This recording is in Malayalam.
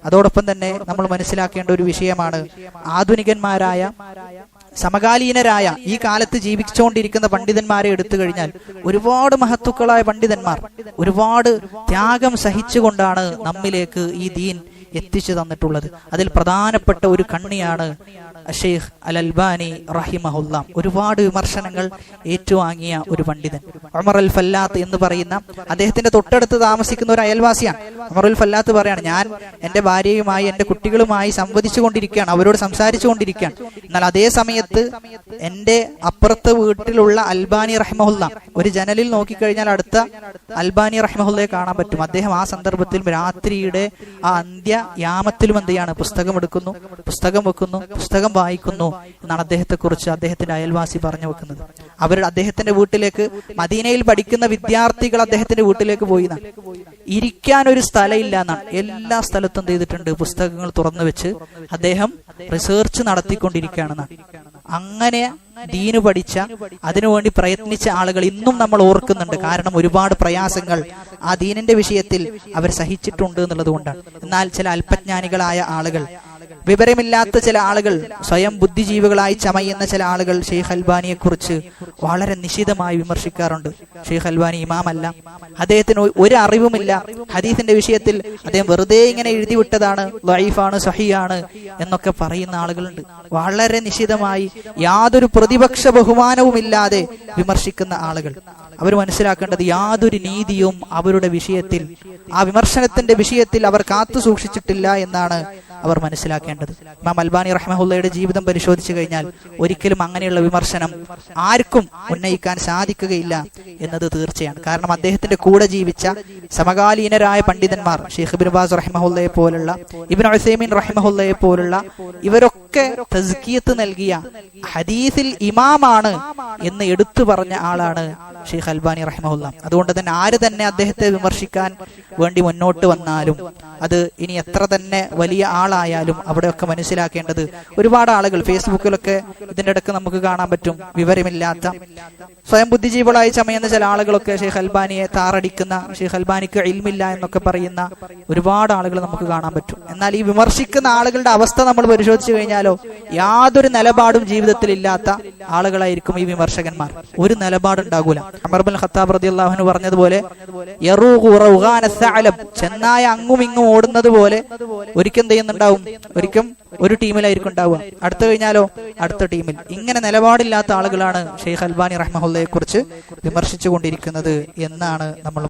അതോടൊപ്പം തന്നെ നമ്മൾ മനസ്സിലാക്കേണ്ട ഒരു വിഷയമാണ്, ആധുനികന്മാരായ സമകാലീനരായ ഈ കാലത്ത് ജീവിച്ചുകൊണ്ടിരിക്കുന്ന പണ്ഡിതന്മാരെ എടുത്തു കഴിഞ്ഞാൽ ഒരുപാട് മഹത്തുക്കളായ പണ്ഡിതന്മാർ ഒരുപാട് ത്യാഗം സഹിച്ചുകൊണ്ടാണ് നമ്മിലേക്ക് ഈ ദീൻ എത്തിച്ചു തന്നിട്ടുള്ളത്. അതിൽ പ്രധാനപ്പെട്ട ഒരു കണ്ണിയാണ് ഷെയ്ഖ് അൽ അൽബാനി റഹിമഹുല്ലാ. ഒരുപാട് വിമർശനങ്ങൾ ഏറ്റുവാങ്ങിയ ഒരു പണ്ഡിതൻ. ഉമർ അൽ ഫല്ലാത്ത് എന്ന് പറയുന്ന അദ്ദേഹത്തിന്റെ തൊട്ടടുത്ത് താമസിക്കുന്ന ഒരു അയൽവാസിയാണ്. ഉമർ അൽ ഫല്ലാത്ത് പറയാണ്, ഞാൻ എൻ്റെ ഭാര്യയുമായി എൻ്റെ കുട്ടികളുമായി സംവദിച്ചു കൊണ്ടിരിക്കുകയാണ്, അവരോട് സംസാരിച്ചു കൊണ്ടിരിക്കുകയാണ്. എന്നാൽ അതേ സമയത്ത് എൻ്റെ അപ്പുറത്തെ വീട്ടിലുള്ള അൽബാനി റഹിമഹുല്ലാ, ഒരു ജനലിൽ നോക്കിക്കഴിഞ്ഞാൽ അടുത്ത അൽബാനി റഹിമഹുല്ലയെ കാണാൻ പറ്റും. അദ്ദേഹം ആ സന്ദർഭത്തിൽ രാത്രിയുടെ ആ യാമത്തിലും എന്ത് ചെയ്യാണ്, പുസ്തകം എടുക്കുന്നു, പുസ്തകം വെക്കുന്നു, പുസ്തകം വായിക്കുന്നു എന്നാണ് അദ്ദേഹത്തെക്കുറിച്ച് അദ്ദേഹത്തിന്റെ അയൽവാസി പറഞ്ഞു വെക്കുന്നത്. അദ്ദേഹത്തിന്റെ വീട്ടിലേക്ക് മദീനയിൽ പഠിക്കുന്ന വിദ്യാർത്ഥികൾ അദ്ദേഹത്തിന്റെ വീട്ടിലേക്ക് പോയി. ഇരിക്കാൻ ഒരു സ്ഥലം ഇല്ല എന്നാണ്. എല്ലാ സ്ഥലത്തും എന്ത് ചെയ്തിട്ടുണ്ട്, പുസ്തകങ്ങൾ തുറന്നു വെച്ച് അദ്ദേഹം റിസർച്ച് നടത്തിക്കൊണ്ടിരിക്കുകയാണെന്നാണ്. അങ്ങനെ ദീന് പഠിച്ച, അതിനുവേണ്ടി പ്രയത്നിച്ച ആളുകൾ ഇന്നും നമ്മൾ ഓർക്കുന്നുണ്ട്. കാരണം ഒരുപാട് പ്രയാസങ്ങൾ ആ ദീനിന്റെ വിഷയത്തിൽ അവർ സഹിച്ചിട്ടുണ്ട് എന്നുള്ളത് കൊണ്ടാണ്. എന്നാൽ ചില അല്പജ്ഞാനികളായ ആളുകൾ, വിവരമില്ലാത്ത ചില ആളുകൾ, സ്വയം ബുദ്ധിജീവികളായി ചമയുന്ന ചില ആളുകൾ ഷെയ്ഖ് അൽബാനിയെ കുറിച്ച് വളരെ നിശിതമായി വിമർശിക്കാറുണ്ട്. ഷെയ്ഖ് അൽബാനി ഇമാമല്ല, അദ്ദേഹത്തിന് ഒരു അറിവുമില്ല, ഹദീസിന്റെ വിഷയത്തിൽ അദ്ദേഹം വെറുതെ ഇങ്ങനെ എഴുതി വിട്ടതാണ്, ദഈഫാണ്, സഹീഹാണ് എന്നൊക്കെ പറയുന്ന ആളുകളുണ്ട്. വളരെ നിശിതമായി യാതൊരു പ്രതിപക്ഷ ബഹുമാനവുമില്ലാതെ വിമർശിക്കുന്ന ആളുകൾ. അവർ മനസ്സിലാക്കേണ്ടത് യാതൊരു നീതിയും അവരുടെ വിഷയത്തിൽ, ആ വിമർശനത്തിന്റെ വിഷയത്തിൽ അവർ കാത്തു സൂക്ഷിച്ചിട്ടില്ല എന്നാണ് അവർ മനസ്സിലാക്കേണ്ടത്. ഇമാം അൽബാനി റഹ്മഹുള്ളയുടെ ജീവിതം പരിശോധിച്ചു കഴിഞ്ഞാൽ ഒരിക്കലും അങ്ങനെയുള്ള വിമർശനം ആർക്കും ഉന്നയിക്കാൻ സാധിക്കുകയില്ല എന്നത് തീർച്ചയാണ്. കാരണം അദ്ദേഹത്തിന്റെ കൂടെ ജീവിച്ച സമകാലീനരായ പണ്ഡിതന്മാർ, ഷെയ്ഖ് ഇബ്നു ബാസ് റഹിമഹുള്ളയെ പോലുള്ള, ഇബ്നു ഉസൈമീൻ റഹിമഹുള്ളയെ പോലുള്ള ഇവരൊക്കെ തസ്കിയത്ത് നൽകിയ, ഹദീസിൽ ഇമാമാണ് എന്ന് എടുത്തു പറഞ്ഞ ആളാണ് ഷെയ്ഖ് അൽബാനി റഹിമഹുള്ള. അതുകൊണ്ട് തന്നെ ആര് തന്നെ അദ്ദേഹത്തെ വിമർശിക്കാൻ വേണ്ടി മുന്നോട്ട് വന്നാലും, അത് ഇനി എത്ര തന്നെ വലിയ ആളായാലും, അവിടെയൊക്കെ മനസ്സിലാക്കേണ്ടത് ഒരുപാട് ആളുകൾ ഫേസ്ബുക്കിലൊക്കെ ഇതിന്റെ ഇടയ്ക്ക് നമുക്ക് കാണാൻ പറ്റും, വിവരമില്ലാത്ത സ്വയം ബുദ്ധിജീവികളായി ചമയുന്ന ചില ആളുകളൊക്കെ ഷെയ്ഖ് അൽബാനിയെ താറടിക്കുന്ന, ഷെയ്ഖ് അൽബാനിക്ക് ഇൽമില്ല എന്നൊക്കെ പറയുന്ന ഒരുപാട് ആളുകൾ നമുക്ക് കാണാൻ പറ്റും. എന്നാൽ ഈ വിമർശിക്കുന്ന ആളുകളുടെ അവസ്ഥ നമ്മൾ പരിശോധിച്ചു കഴിഞ്ഞാലോ, യാതൊരു നിലപാടും ജീവിതത്തിൽ ഇല്ലാത്ത ആളുകളായിരിക്കും ഈ വിമർശകന്മാർ. ഒരു നിലപാടുണ്ടാകൂല. ഉമർ ഇബ്നുൽ ഖത്താബ് റളിയല്ലാഹു അൻഹു പറഞ്ഞതുപോലെ, ചെന്നായ അങ്ങും ഇങ്ങും ഓടുന്നത് പോലെ ഒരിക്കൽ എന്ത് ചെയ്യുന്നുണ്ടാവും, ഒരിക്കൽ ഒരു ടീമിലായിരിക്കും ഉണ്ടാവുക, അടുത്ത കഴിഞ്ഞാലോ അടുത്ത ടീമിൽ. ഇങ്ങനെ നിലപാടില്ലാത്ത ആളുകളാണ് ഷെയ്ഖ് അൽബാനി റഹ്മഹുള്ളയെ കുറിച്ച് വിമർശിച്ചു കൊണ്ടിരിക്കുന്നത് എന്നാണ് നമ്മൾ